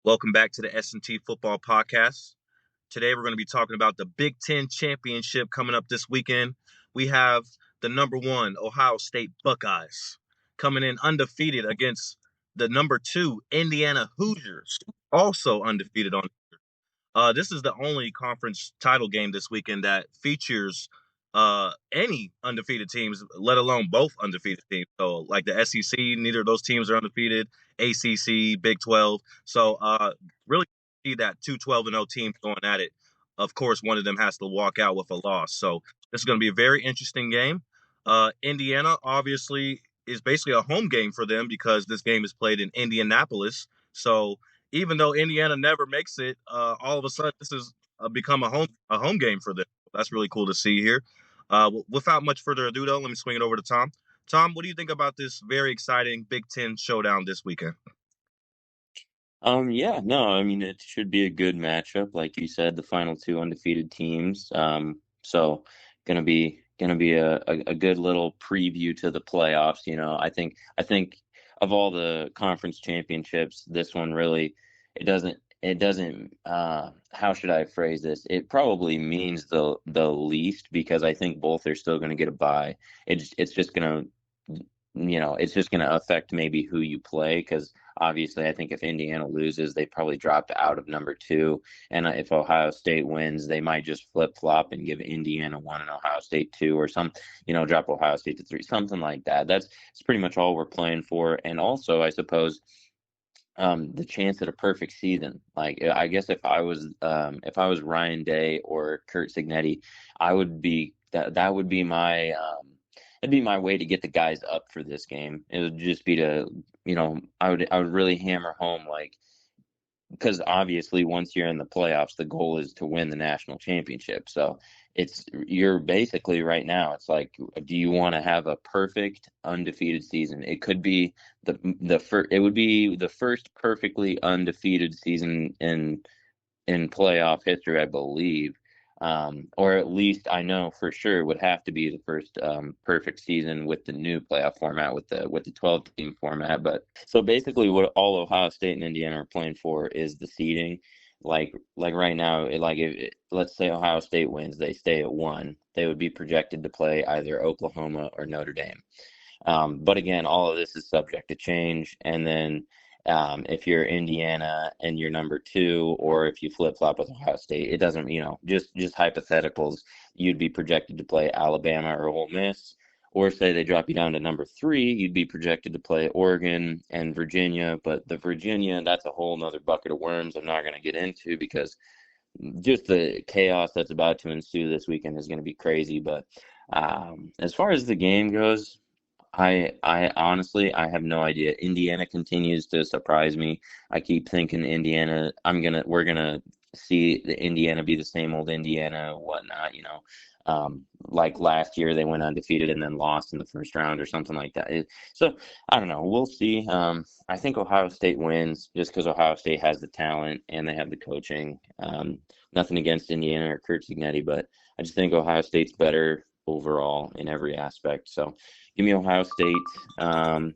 Welcome back to the S&T Football Podcast. Today we're going to be talking about the Big Ten Championship coming up this weekend. We have the number one Ohio State Buckeyes coming in undefeated against the number two Indiana Hoosiers, also undefeated on. This is the only conference title game this weekend that features any undefeated teams, let alone both undefeated teams. So, like the SEC, neither of those teams are undefeated. ACC, Big 12. So, really see that two 12-0 teams going at it. Of course, one of them has to walk out with a loss. So, this is going to be a very interesting game. Indiana, obviously, is basically a home game for them because this game is played in Indianapolis. So, even though Indiana never makes it, all of a sudden this has become a home game for them. That's really cool to see here. Without much further ado, though, let me swing it over to Tom. Tom, what do you think about this very exciting Big Ten showdown this weekend? Yeah, no, I mean it should be a good matchup, like you said, the final two undefeated teams. So gonna be a good little preview to the playoffs. I think of all the conference championships, this one really it doesn't how should I phrase this? It probably means the least because I think both are still gonna get a bye. It's just gonna it's just going to affect maybe who you play because obviously I think if Indiana loses, they probably dropped out of number two. And if Ohio State wins, they might just flip flop and give Indiana one and Ohio State two or drop Ohio State to three, something like that. It's pretty much all we're playing for. And also, I suppose the chance at a perfect season. Like I guess if I was Ryan Day or Kurt Signetti, I would be that would be my that'd be my way to get the guys up for this game. It would just be to I would really hammer home like because obviously once you're in the playoffs, the goal is to win the national championship. So you're basically right now. It's like, do you want to have a perfect undefeated season? It could be it would be the first perfectly undefeated season in playoff history, I believe. Or at least I know for sure would have to be the first perfect season with the new playoff format with the 12 team format. But so basically, what all Ohio State and Indiana are playing for is the seeding. Like right now, let's say Ohio State wins, they stay at one. They would be projected to play either Oklahoma or Notre Dame. But again, all of this is subject to change. And then if you're Indiana and you're number two, or if you flip flop with Ohio State, it doesn't, just hypotheticals, you'd be projected to play Alabama or Ole Miss. Or say they drop you down to number three, you'd be projected to play Oregon and Virginia. But the Virginia, that's a whole nother bucket of worms I'm not going to get into because just the chaos that's about to ensue this weekend is going to be crazy. But as far as the game goes, I honestly I have no idea. Indiana continues to surprise me. I keep thinking Indiana. We're gonna see the Indiana be the same old Indiana, whatnot. Like last year they went undefeated and then lost in the first round or something like that. So I don't know. We'll see. I think Ohio State wins just because Ohio State has the talent and they have the coaching. Nothing against Indiana or Kurt Signetti, but I just think Ohio State's better overall in every aspect. So give me Ohio State.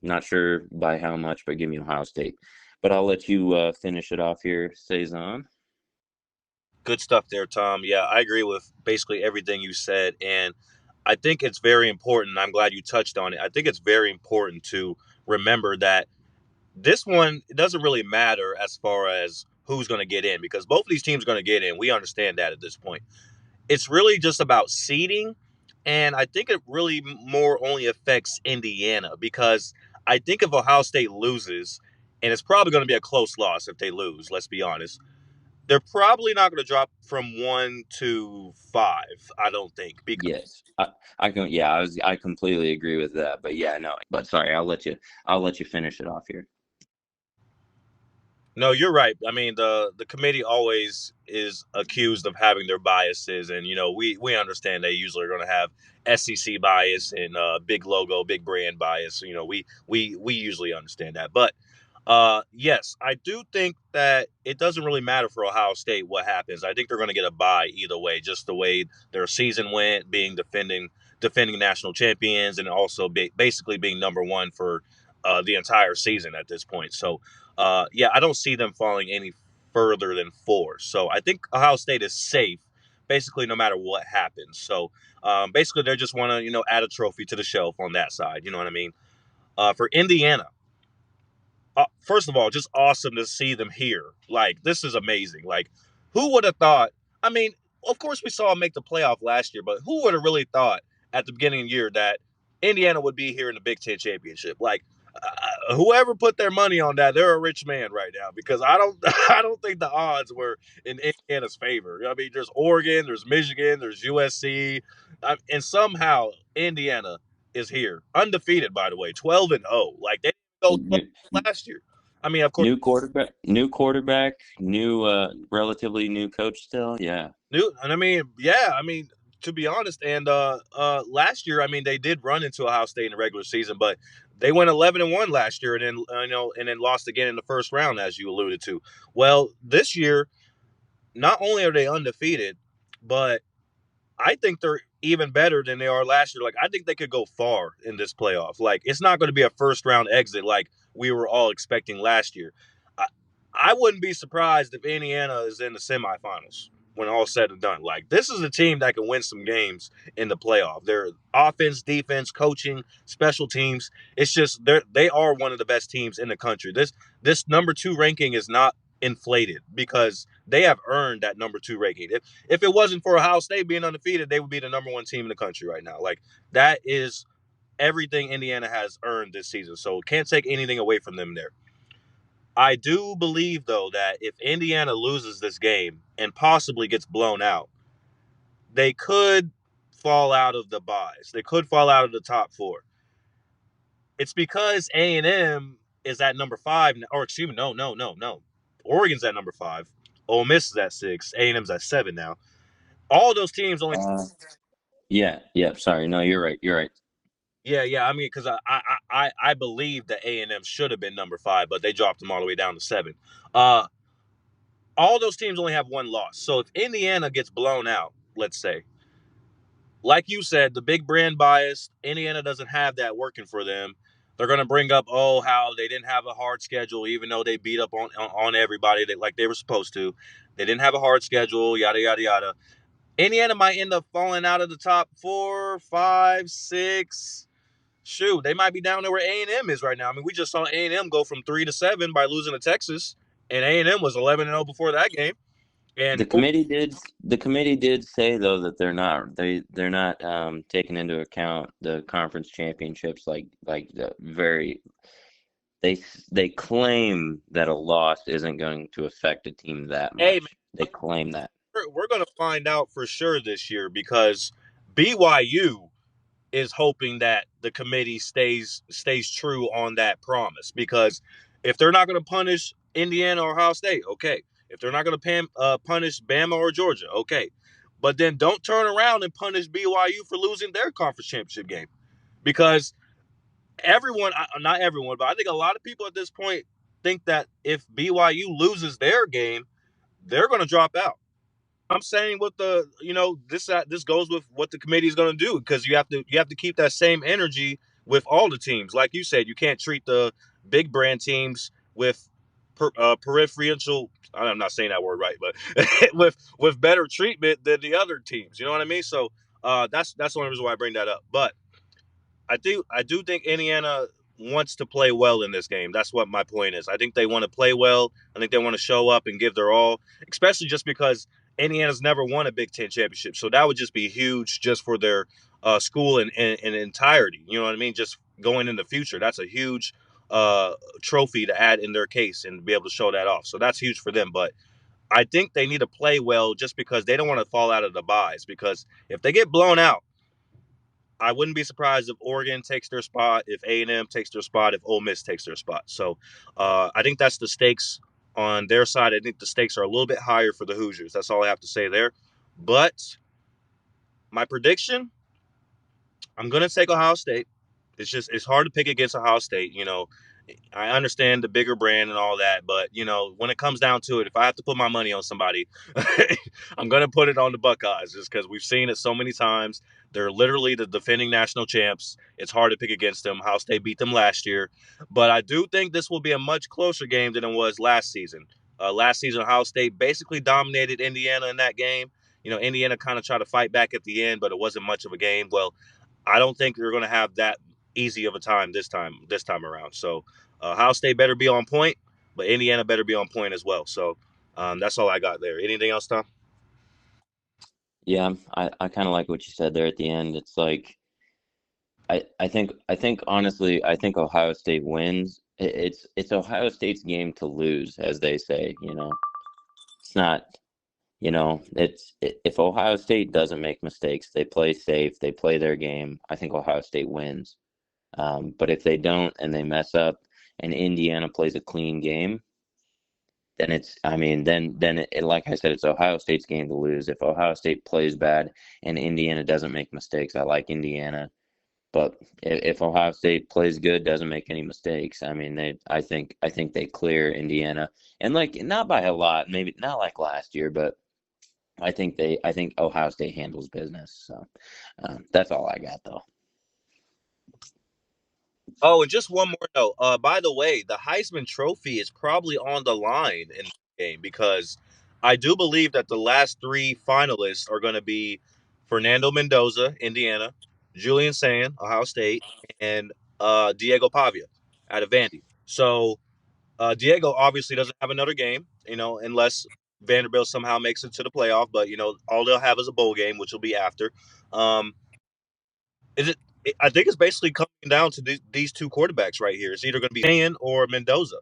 Not sure by how much, but give me Ohio State. But I'll let you finish it off here, Cezanne. Good stuff there, Tom. Yeah, I agree with basically everything you said. And I think it's very important. I'm glad you touched on it. I think it's very important to remember that this one, it doesn't really matter as far as who's going to get in because both of these teams are going to get in. We understand that at this point. It's really just about seeding. And I think it really more only affects Indiana because I think if Ohio State loses, and it's probably going to be a close loss if they lose, let's be honest, they're probably not going to drop from 1 to 5, I don't think. Because Yes, I can. Yeah, I completely agree with that. But yeah, no. But sorry, I'll let you finish it off here. no, you're right. I mean, the committee always is accused of having their biases, and we understand they usually are going to have SEC bias and big logo, big brand bias. We usually understand that, but yes, I do think that it doesn't really matter for Ohio State what happens. I think they're going to get a bye either way, just the way their season went, being defending national champions, and also basically being number one for the entire season at this point. So Yeah, I don't see them falling any further than 4. So I think Ohio State is safe, basically, no matter what happens. So basically, they just want to add a trophy to the shelf on that side. You know what I mean? For Indiana, first of all, just awesome to see them here. Like, this is amazing. Like, who would have thought? I mean, of course, we saw them make the playoff last year, but who would have really thought at the beginning of the year that Indiana would be here in the Big Ten championship? Like, whoever put their money on that, they're a rich man right now because I don't, I don't think the odds were in Indiana's favor. I mean, there's Oregon, there's Michigan, there's USC, and somehow Indiana is here, undefeated by the way, 12-0. Like they didn't go 12 New, last year. I mean, of course, new quarterback, new relatively new coach still. Yeah. new. And I mean, yeah, I mean, to be honest, and last year, I mean, they did run into Ohio State in the regular season, but they went 11-1 last year, and then and then lost again in the first round, as you alluded to. Well, this year, not only are they undefeated, but I think they're even better than they are last year. Like, I think they could go far in this playoff. Like, it's not going to be a first round exit like we were all expecting last year. I, I wouldn't be surprised if Indiana is in the semifinals when all's said and done. Like, this is a team that can win some games in the playoff. Their offense, defense, coaching, special teams. It's just they are one of the best teams in the country. This number 2 ranking is not inflated because they have earned that number 2 ranking. If it wasn't for Ohio State being undefeated, they would be the number 1 team in the country right now. Like, that is everything Indiana has earned this season. So can't take anything away from them there. I do believe though that if Indiana loses this game and possibly gets blown out, they could fall out of the buys. They could fall out of the top 4. It's because A&M is at number 5, or excuse me, no. Oregon's at number 5. Ole Miss is at 6. A&M's at 7 now. All those teams only. Yeah. Yeah. Sorry. No, you're right. You're right. Yeah. I mean, because I believe that A&M should have been number 5, but they dropped them all the way down to 7. Uh, all those teams only have 1 loss. So if Indiana gets blown out, let's say, like you said, the big brand bias, Indiana doesn't have that working for them. They're going to bring up, oh, how they didn't have a hard schedule, even though they beat up on everybody like they were supposed to. They didn't have a hard schedule, yada, yada, yada. Indiana might end up falling out of the top 4, 5, 6. Shoot, they might be down there where A&M is right now. I mean, we just saw A&M go from 3-7 by losing to Texas, and A&M was 11-0 before that game. The And committee did the committee did say though that they're not taking into account the conference championships like the very they claim that a loss isn't going to affect a team that hey, man, much. They claim that. we're going to find out for sure this year because BYU is hoping that the committee stays true on that promise. Because if they're not going to punish Indiana or Ohio State, okay. If they're not going to punish Bama or Georgia, okay. But then don't turn around and punish BYU for losing their conference championship game. Because everyone, not everyone, but I think a lot of people at this point think that if BYU loses their game, they're going to drop out. I'm saying what the this goes with what the committee is going to do because you have to keep that same energy with all the teams. Like you said, you can't treat the big brand teams with peripheral. I'm not saying that word right, but with better treatment than the other teams. You know what I mean? So that's the only reason why I bring that up. But I do think Indiana wants to play well in this game. That's what my point is. I think they want to play well. I think they want to show up and give their all, especially just because Indiana's never won a Big Ten championship. So that would just be huge just for their school in entirety. You know what I mean? Just going in the future. That's a huge trophy to add in their case and be able to show that off. So that's huge for them. But I think they need to play well just because they don't want to fall out of the buys. Because if they get blown out, I wouldn't be surprised if Oregon takes their spot, if A&M takes their spot, if Ole Miss takes their spot. So I think that's the stakes on their side. I think the stakes are a little bit higher for the Hoosiers. That's all I have to say there. But my prediction, I'm going to take Ohio State. It's hard to pick against Ohio State. I understand the bigger brand and all that, but when it comes down to it, if I have to put my money on somebody, I'm gonna put it on the Buckeyes, just because we've seen it so many times. They're literally the defending national champs. It's hard to pick against them. Ohio State beat them last year, but I do think this will be a much closer game than it was last season. Last season, Ohio State basically dominated Indiana in that game. Indiana kind of tried to fight back at the end, but it wasn't much of a game. Well, I don't think they're going to have that easy of a time this time around. So Ohio State better be on point, but Indiana better be on point as well. So that's all I got there. Anything else, Tom? Yeah, I kind of like what you said there at the end. It's like I think honestly, I think Ohio State wins. It's Ohio State's game to lose, as they say. It's not. If Ohio State doesn't make mistakes, they play safe, they play their game. I think Ohio State wins. But if they don't and they mess up, and Indiana plays a clean game, then I mean, then like I said, it's Ohio State's game to lose. If Ohio State plays bad and Indiana doesn't make mistakes, I like Indiana. But if Ohio State plays good, doesn't make any mistakes, I mean, I think they clear Indiana, and like not by a lot, maybe not like last year, but I think Ohio State handles business. So that's all I got though. Oh, and just one more note. By the way, the Heisman Trophy is probably on the line in the game because I do believe that the last three finalists are going to be Fernando Mendoza, Indiana, Julian Sand, Ohio State, and Diego Pavia out of Vandy. So Diego obviously doesn't have another game, unless Vanderbilt somehow makes it to the playoff. But all they'll have is a bowl game, which will be after. Um, is it? I think it's basically coming down to these two quarterbacks right here. It's either going to be Sand or Mendoza.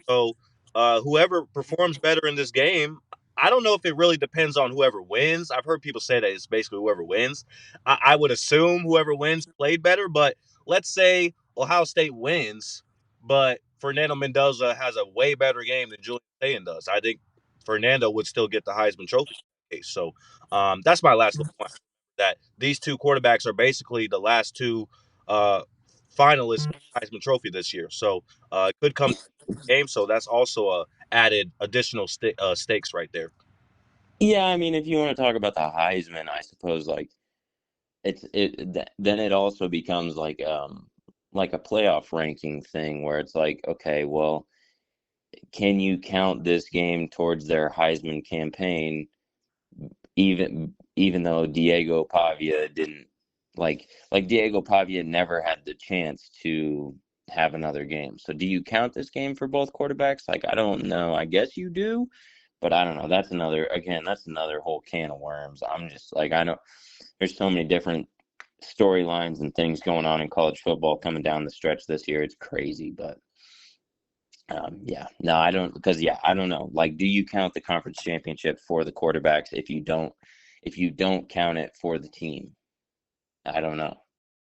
So whoever performs better in this game, I don't know if it really depends on whoever wins. I've heard people say that it's basically whoever wins. I would assume whoever wins played better, but let's say Ohio State wins, but Fernando Mendoza has a way better game than Julian Sand does. I think Fernando would still get the Heisman Trophy case. So that's my last little point, that these two quarterbacks are basically the last two uh, finalists for the Heisman Trophy this year. So it could come to the game. So that's also a added additional stakes right there. Yeah, I mean, if you want to talk about the Heisman, I suppose like then it also becomes like a playoff ranking thing where it's like, okay, well, can you count this game towards their Heisman campaign, even though Diego Pavia didn't like Diego Pavia never had the chance to have another game. So do you count this game for both quarterbacks? Like, I don't know. I guess you do, but I don't know. That's another whole can of worms. I'm just like, I know there's so many different storylines and things going on in college football coming down the stretch this year. It's crazy, but yeah, no, I don't, because yeah, I don't know. Like, do you count the conference championship for the quarterbacks if you don't count it for the team? I don't know.